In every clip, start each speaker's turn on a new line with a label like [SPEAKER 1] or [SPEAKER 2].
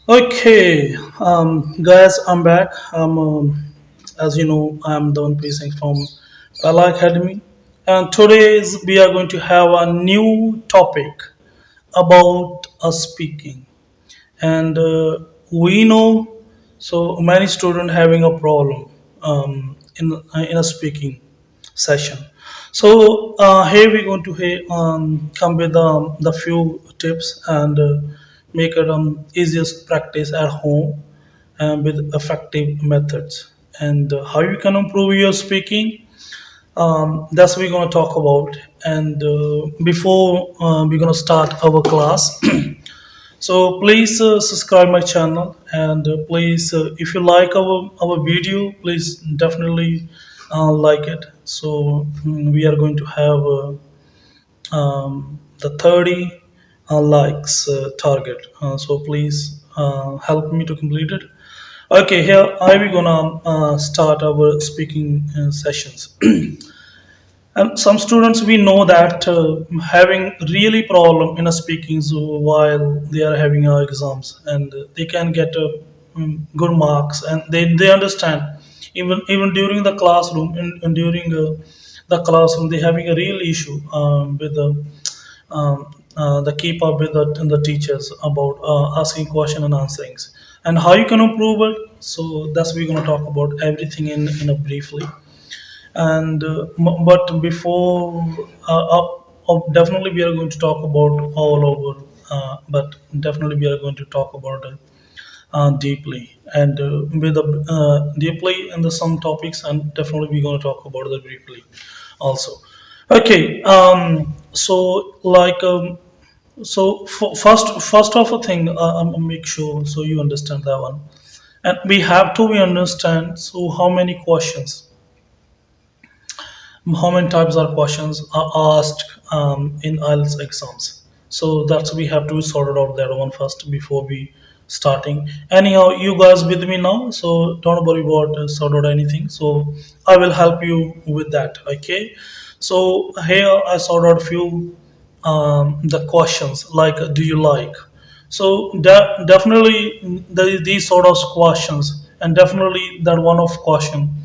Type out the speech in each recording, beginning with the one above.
[SPEAKER 1] Okay, guys, I'm back. As you know, I'm Don Precinct from Pala Academy, and today we are going to have a new topic about speaking. And we know so many students having a problem in a speaking session. So here we're going to come with the few tips and make it easiest practice at home with effective methods and how you can improve your speaking. That's what we're going to talk about. And before we're going to start our class, so please subscribe my channel and please if you like our video, please definitely like it. So we are going to have the 30 likes target. So please help me to complete it. Okay, here I we gonna start our speaking sessions. And some students we know that having really problem in a speaking so while they are having exams and they can get good marks and they understand even during the classroom and during the classroom they having a real issue with the keep up with the teachers about asking question and answerings and how you can improve it. So that's we're going to talk about everything in a briefly and but before definitely we are going to talk about all over but definitely we are going to talk about it deeply and with deeply in the some topics and definitely we're going to talk about it briefly also. Okay, so like so first of a thing make sure so you understand that one, and we have to we understand so how many questions, how many types of questions are asked in IELTS exams. So that's we have to sort it out that one first before we starting. Anyhow, you guys with me now, so don't worry about sort out anything. So I will help you with that. Okay. So here I sort out few the questions like do you like. So definitely these sort of questions and definitely that one of question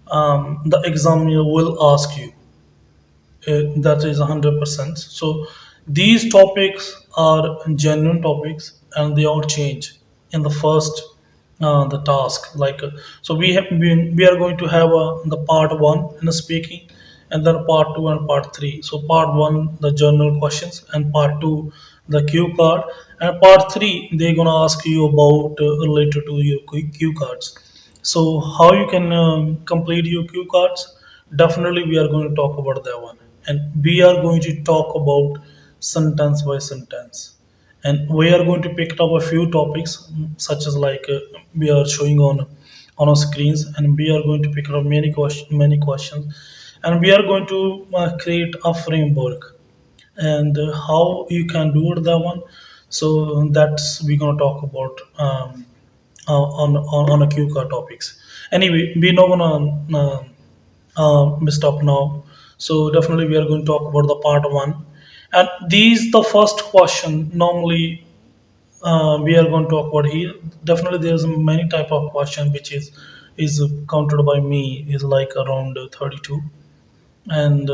[SPEAKER 1] the examiner will ask you. That is 100%. So these topics are genuine topics and they all change in the first the task. Like so, we are going to have the part one in the speaking, and then part two and part three. So part one the journal questions, and part two the cue card, and part three they're gonna ask you about related to your cue cards. So how you can complete your cue cards? Definitely, we are going to talk about that one, and we are going to talk about sentence by sentence, and we are going to pick up a few topics such as like we are showing on our screens, and we are going to pick up many questions, and we are going to create a framework and how you can do it that one. So that's we're gonna talk about on a Q card topics. Anyway, we're not gonna stop now. So definitely we are going to talk about the part one, and these the first question normally we are going to talk about here. Definitely there's many type of question which is counted by me is like around 32 and.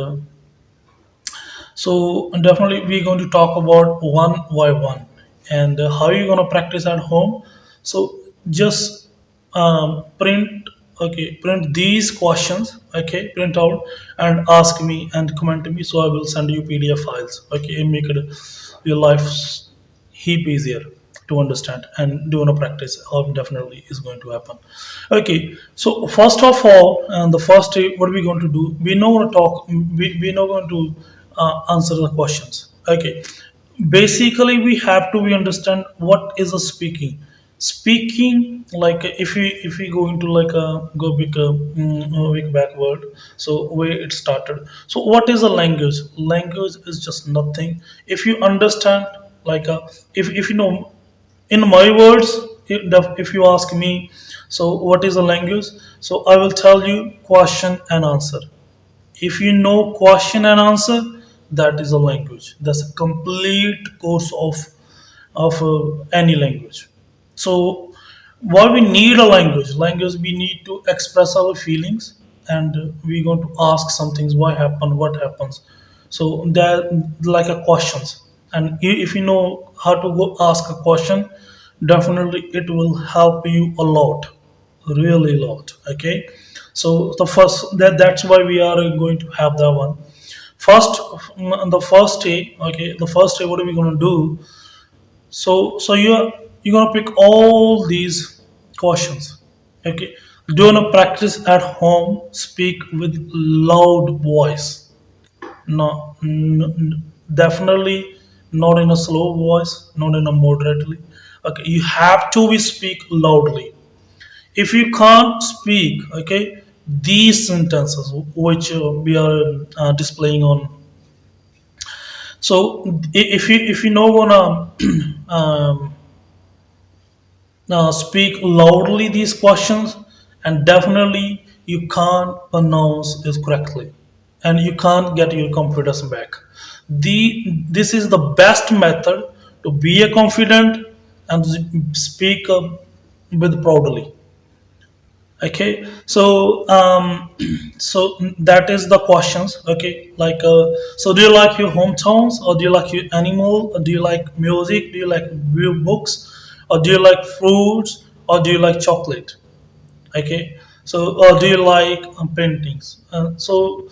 [SPEAKER 1] So definitely we're going to talk about one by one and how you're going to practice at home. So just print, okay, print these questions, okay, print out and ask me and comment to me. So I will send you PDF files, okay, and make it your life heap easier to understand and do a practice definitely is going to happen. Okay, so first of all the first what are we going to do, we know going to talk, we know going to answer the questions. Okay, basically we have to we understand what is a speaking like if we go into like a go big backward, so where it started. So what is a language? Language is just nothing if you understand like if you know in my words, if you ask me so what is a language, so I will tell you question and answer. If you know question and answer, that is a language. That's a complete course of any language. So why we need a language we need to express our feelings, and we're going to ask some things, why happened, what happens. So that like a questions, and if you know how to go ask a question, definitely it will help you a lot, really a lot. Okay, so that's why we are going to have that one first. The first day, okay, the first day what are we going to do? So you're gonna pick all these questions. Okay, do you wanna practice at home? Speak with loud voice. No, definitely not in a slow voice, not in a moderately. Okay, you have to be speak loudly. If you can't speak, okay, these sentences which we are displaying on. So if you know gonna um, speak loudly these questions, and definitely you can't pronounce it correctly, and you can't get your confidence back. This is the best method to be a confident and speak with proudly. Okay, so so that is the questions. Okay, like so do you like your hometowns, or do you like your animal, or do you like music, do you like view books, or do you like fruits, or do you like chocolate? Okay, so or do you like paintings? So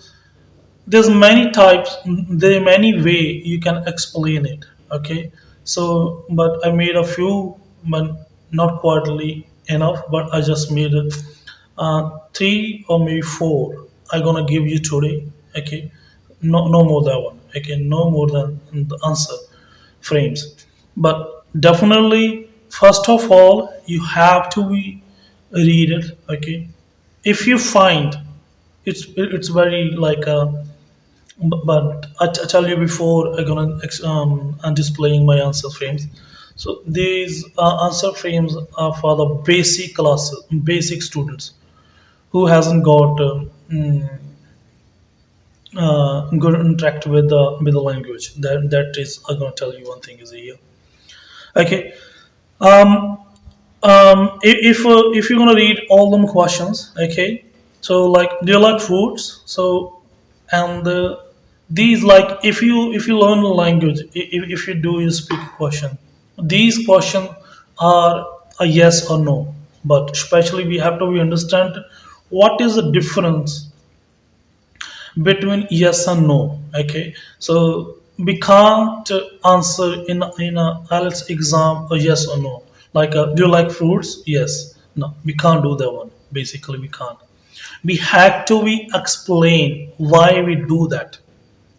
[SPEAKER 1] there's many types, there are many way you can explain it. Okay, so but I made a few, but not quarterly enough, but I just made it three or maybe four I'm gonna give you today. Okay, no more than one. Okay, no more than the answer frames. But definitely first of all you have to be read it. Okay, if you find it's very like a, but I tell you before I'm gonna I'm displaying my answer frames. So these answer frames are for the basic classes, basic students who hasn't got good interact with the language. That is I'm gonna tell you one thing is here. Okay. Um, if you're gonna read all them questions, okay. So like, do you like fruits? So and these like if you learn the language, if you do you speak a question, these questions are a yes or no. But especially we have to we understand what is the difference between yes and no. Okay, so we can't answer in a IELTS exam a yes or no. Like, do you like fruits? Yes. No, we can't do that one. Basically, we can't. We have to we explain why we do that.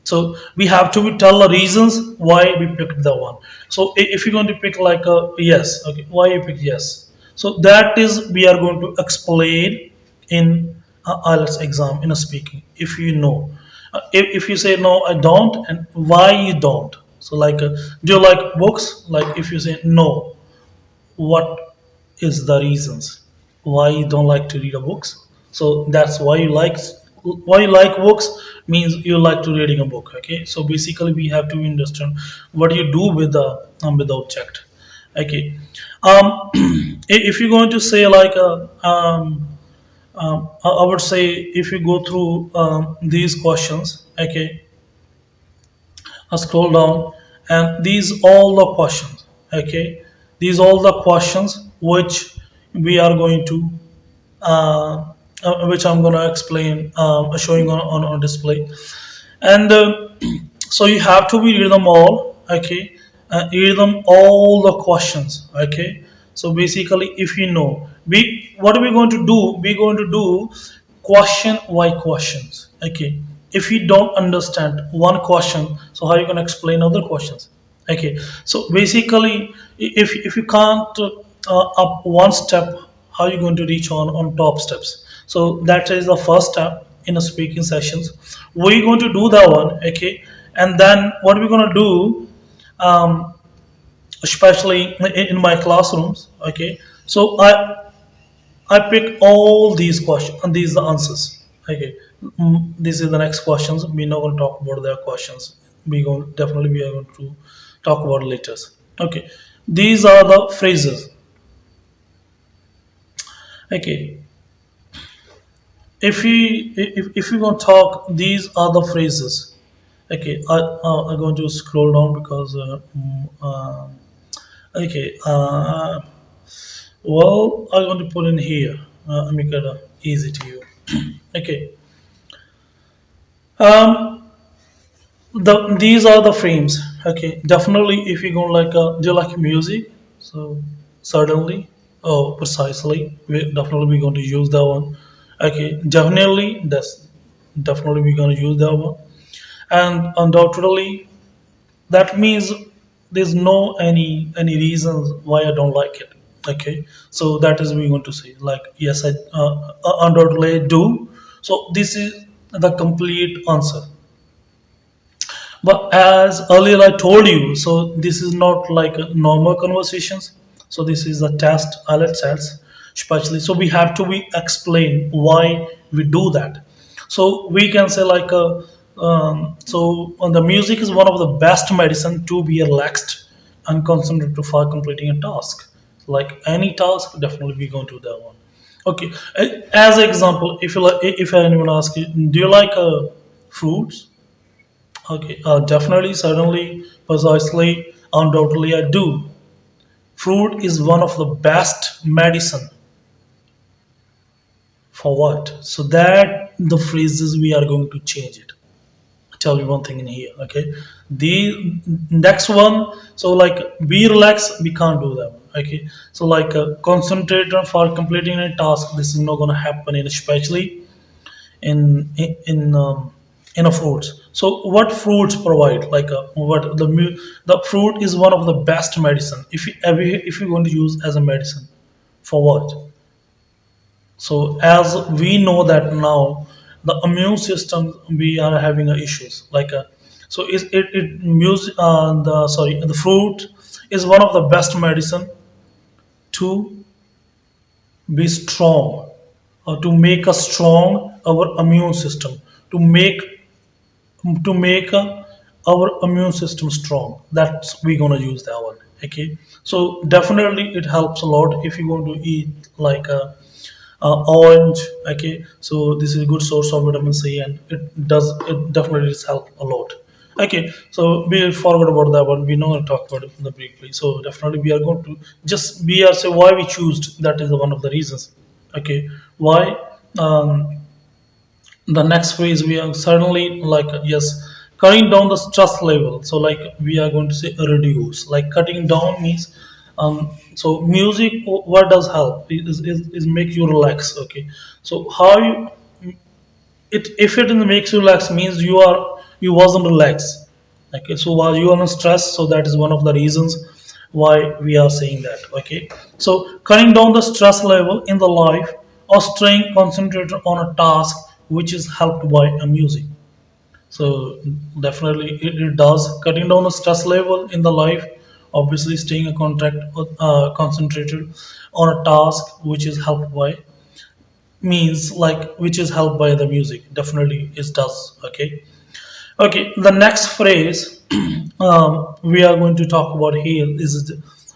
[SPEAKER 1] So we have to tell the reasons why we picked the one. So if you're going to pick like a yes, okay, why you pick yes? So that is we are going to explain in a IELTS exam in a speaking. If you know, if you say no, I don't, and why you don't. So like, do you like books? Like if you say no, what is the reasons why you don't like to read a books? So that's why you like books means you like to reading a book. Okay, so basically we have to understand what you do with the object. Okay, if you're going to say like I would say if you go through these questions. Okay, scroll down, and these all the questions. Okay, these all the questions which we are going to which I'm going to explain, showing on display. And so you have to be read them all. Okay, read them all the questions. Okay, so basically if you know, we what are we going to do, we're going to do question by questions. Okay, if you don't understand one question, so how you going to explain other questions? Okay, so basically if you can't up one step, how you going to reach on top steps? So that is the first step in a speaking sessions. We're going to do that one. Okay, and then what we're going to do, um, especially in my classrooms. Okay, so I pick all these questions and these are the answers. Okay, this is the next questions. We're not going to talk about their questions. We are going to talk about later. Okay, these are the phrases. Okay, if we gonna talk, these are the phrases. Okay, I'm going to scroll down because okay, well, I'm going to put in here. Make it easy to you. Okay, these are the frames. Okay, definitely if you go like do you like music? So certainly, oh precisely, we're going to use that one. Okay, definitely that's definitely we're going to use that one, and undoubtedly that means there's no any reasons why I don't like it. Okay, so that is we going to say like yes, I undoubtedly do. So this is the complete answer. But as earlier I told you, so this is not like a normal conversations. So this is a test, IELTS test, especially. So we have to be explain why we do that. So we can say like so the music is one of the best medicine to be relaxed and concentrate for completing a task. Like any task, definitely we going to do that one. Okay, as an example, if you like, if anyone asks you, do you like fruits? Okay, definitely, certainly, precisely, undoubtedly, I do. Fruit is one of the best medicine for what? So that the phrases we are going to change it. Tell you one thing in here, okay? The next one, so like be relaxed, we can't do that. Okay, so like concentrate on for completing a task. This is not gonna happen, in especially in a fruits. So what fruits provide? Like what the fruit is one of the best medicine. If you're going to use as a medicine for what? So as we know that now the immune system we are having issues like so is it music the sorry the fruit is one of the best medicine to be strong or to make us strong our immune system to make our immune system strong. That's we gonna use that one. Okay, so definitely it helps a lot if you want to eat like orange. Okay, so this is a good source of vitamin C, and it definitely does help a lot. Okay, so we forgot about that one. We know to talk about it briefly. So definitely we are going to just we are say why we choose. That is one of the reasons. Okay, why? The next phase we are certainly like yes, cutting down the stress level. So like we are going to say reduce. Like cutting down means so music what does help is make you relax. Okay, so how you it if it makes you relax means you wasn't relaxed. Okay, so while you are in stress, so that is one of the reasons why we are saying that. Okay, so cutting down the stress level in the life or staying concentrated on a task which is helped by a music. So definitely it does cutting down the stress level in the life, obviously staying a contact concentrated on a task which is helped by means like which is helped by the music, definitely it does. Okay, okay, the next phrase we are going to talk about here is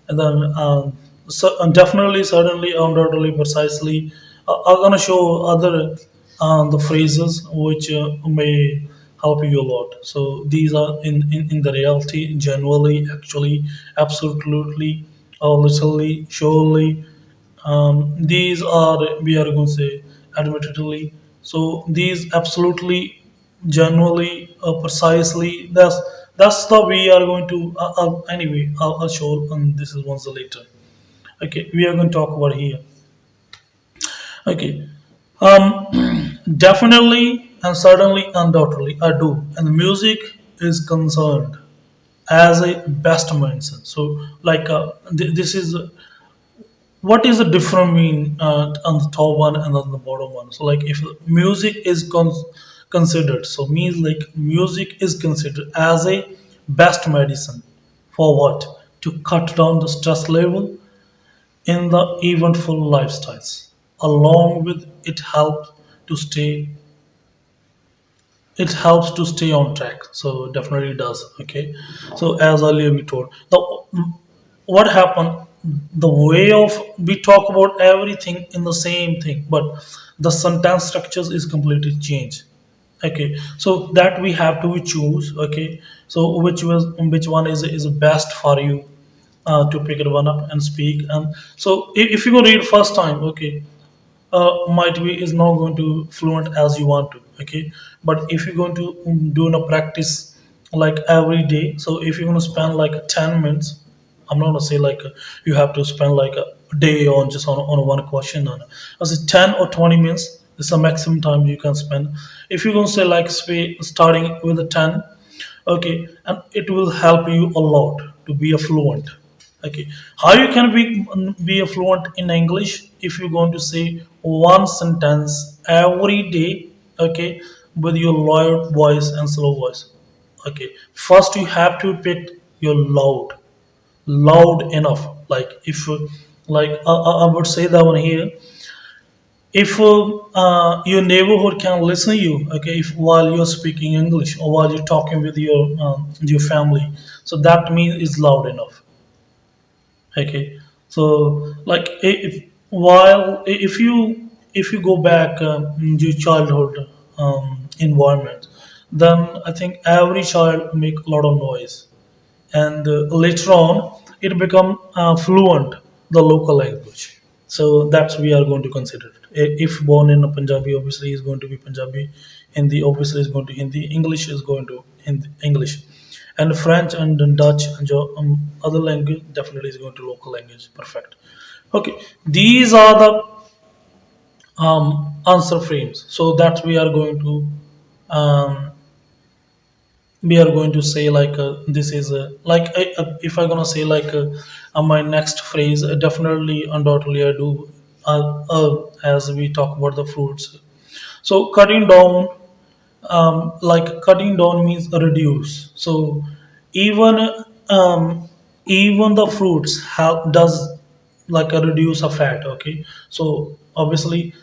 [SPEAKER 1] the so, definitely, certainly, undoubtedly, precisely. I'm gonna show other the phrases which may help you a lot. So these are in the reality, genuinely, actually, absolutely, literally, surely. These are we are going to say admittedly. So these absolutely, genuinely, precisely. That's the we are going to anyway. I'll show and this is once later. Okay, we are going to talk about here. Okay, definitely and certainly, undoubtedly, I do. And music is concerned as a best medicine. So like this is what is the different mean on the top one and on the bottom one. So like if music is considered, so means like music is considered as a best medicine for what, to cut down the stress level in the eventful lifestyles, along with to stay it helps to stay on track. So definitely does. Okay, so as earlier we told the what happened, the way of we talk about everything in the same thing, but the sentence structures is completely changed. Okay, so that we have to choose. Okay, so which one is best for you to pick it one up and speak. And so if you go read first time, okay, might be is not going to fluent as you want to. Okay, but if you're going to do a practice like every day, so if you're going to spend like 10 minutes, I'm not going to say like you have to spend like a day on just on one question. On I say 10 or 20 minutes is the maximum time you can spend. If you're going to say like starting with a 10, okay, and it will help you a lot to be a fluent. Okay, how you can be a fluent in English if you're going to say one sentence every day, okay, with your loud voice and slow voice. Okay, first you have to pick your loud enough. Like if like I would say that one here, if your neighborhood can listen to you, okay, if while you're speaking English or while you're talking with your family, so that means it's loud enough. Okay, so like if while if you go back in your childhood environment, then I think every child make a lot of noise, and later on it become fluent the local language. So that's we are going to consider it. If born in a Punjabi, obviously is going to be Punjabi. Hindi obviously is going to Hindi. English is going to Hindi, English, and French and then Dutch and other language definitely is going to local language. Perfect. Okay, these are the answer frames. So that um, we are going to say like this is like if I'm gonna say like my next phrase, definitely undoubtedly I do as we talk about the fruits. So cutting down, like cutting down means reduce. So even even the fruits have does like a reduce a fat. Okay, so obviously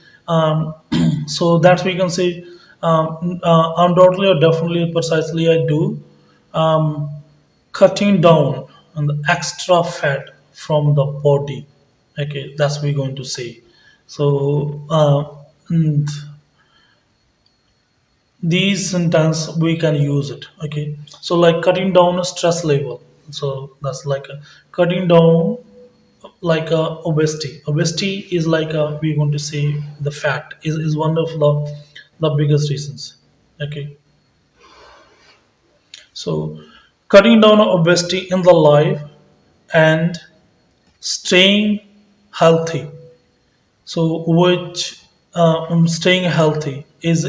[SPEAKER 1] so that's we can say undoubtedly or definitely precisely I do um, cutting down on the extra fat from the body. Okay, that's we going to say. So and these sentence we can use it. Okay, so like cutting down a stress level, so that's like a cutting down like obesity is like we're going to say the fat is one of the biggest reasons. Okay, so cutting down obesity in the life and staying healthy. So which staying healthy is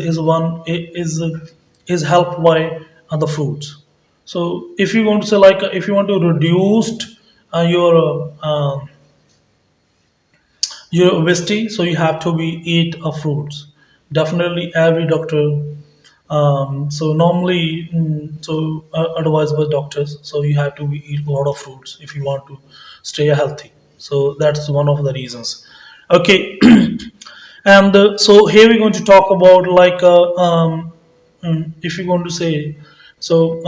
[SPEAKER 1] helped by other fruits. So if you want to say like if you want to reduce your obesity, so you have to be eat fruits. Definitely every doctor. So normally, advised by doctors. So you have to eat a lot of fruits if you want to stay healthy. So that's one of the reasons. Okay, and so here we're going to talk about like if you're going to say so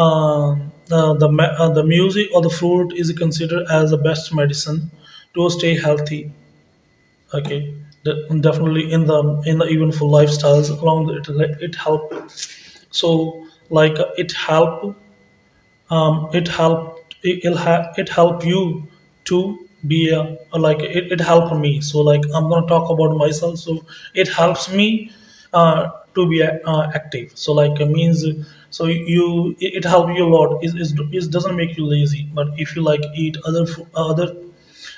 [SPEAKER 1] the music or the fruit is considered as the best medicine to stay healthy. Okay, definitely in the even for lifestyles along the, it help. So like it help you to be like it helped me. So like I'm gonna talk about myself. So it helps me to be active. So like it means so it helps you a lot. It doesn't make you lazy, but if you like eat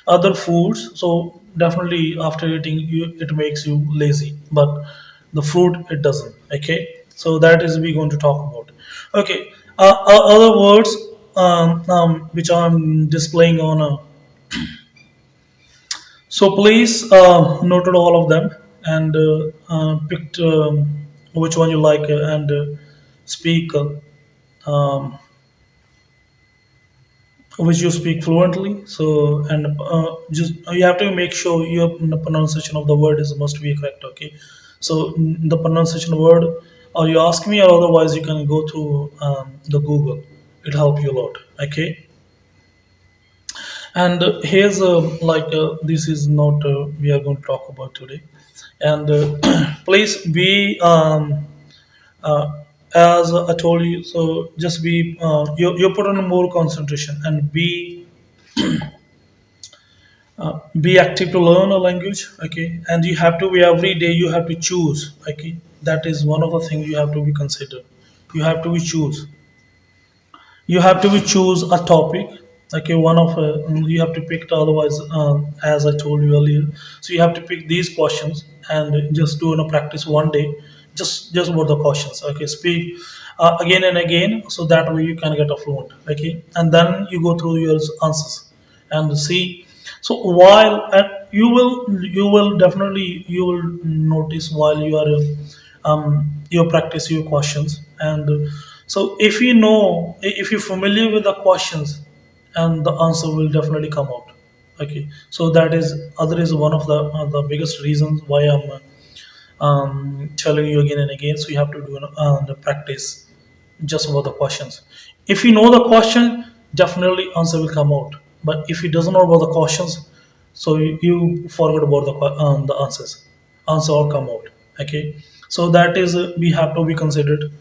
[SPEAKER 1] other foods, so definitely after eating you it makes you lazy, but the fruit it doesn't. Okay, so that is we going to talk about. Okay, other words which I'm displaying on so please noted all of them and picked which one you like and speak um, which you speak fluently. So and just you have to make sure your pronunciation of the word is must be correct. Okay, so the pronunciation word, or you ask me, or otherwise you can go through the Google. It help you a lot. Okay, And here's this is not we are going to talk about today. And please be as I told you. So just be you put on more concentration and be active to learn a language. Okay, and you have to be every day. You have to choose. Okay, that is one of the things you have to be considered. You have to be choose. You have to choose a topic. Okay, one of you have to pick it, otherwise as I told you earlier, so you have to pick these questions and just do a practice one day, just about the questions. Okay, speak again and again, so that way you can get a fluent. Okay, and then you go through your answers and see. So while and you will definitely you will notice while you practice your questions. And so if you know, if you're familiar with the questions, and the answer will definitely come out. Okay, so that is other is one of the biggest reasons why I'm telling you again and again. So you have to do the practice just about the questions. If you know the question, definitely answer will come out. But if you doesn't know about the questions, so you forget about the answers. Answer will come out. Okay, so that is we have to be considered.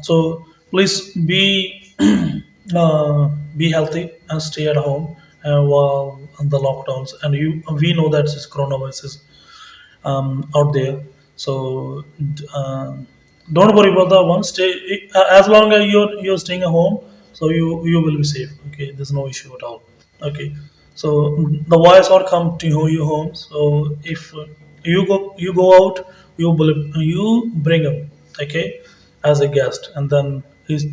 [SPEAKER 1] So please be healthy and stay at home while on the lockdowns. And we know that this coronavirus is out there. So don't worry about that one. Stay as long as you're staying at home, so you will be safe. Okay, there's no issue at all. Okay, so the virus will come to your home. So if you go out, you bring him. Okay, as a guest, and then he's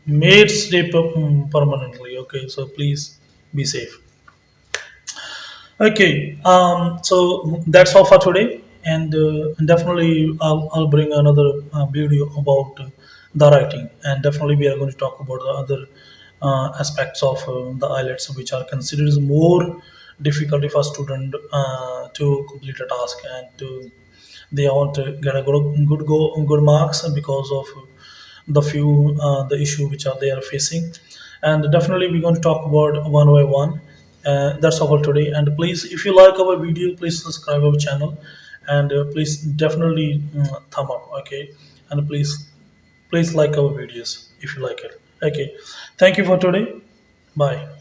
[SPEAKER 1] made stay permanently. Okay, so please be safe. Okay, so that's all for today, and definitely I'll bring another video about the writing, and definitely we are going to talk about the other aspects of the IELTS, which are considered as more difficult for a student to complete a task, and they want to get a good marks because of the few the issue which are they are facing. And definitely we're going to talk about one by one. That's all for today, and please, if you like our video, please subscribe our channel, and please definitely thumb up. Okay, and please like our videos if you like it. Okay, thank you for today. Bye.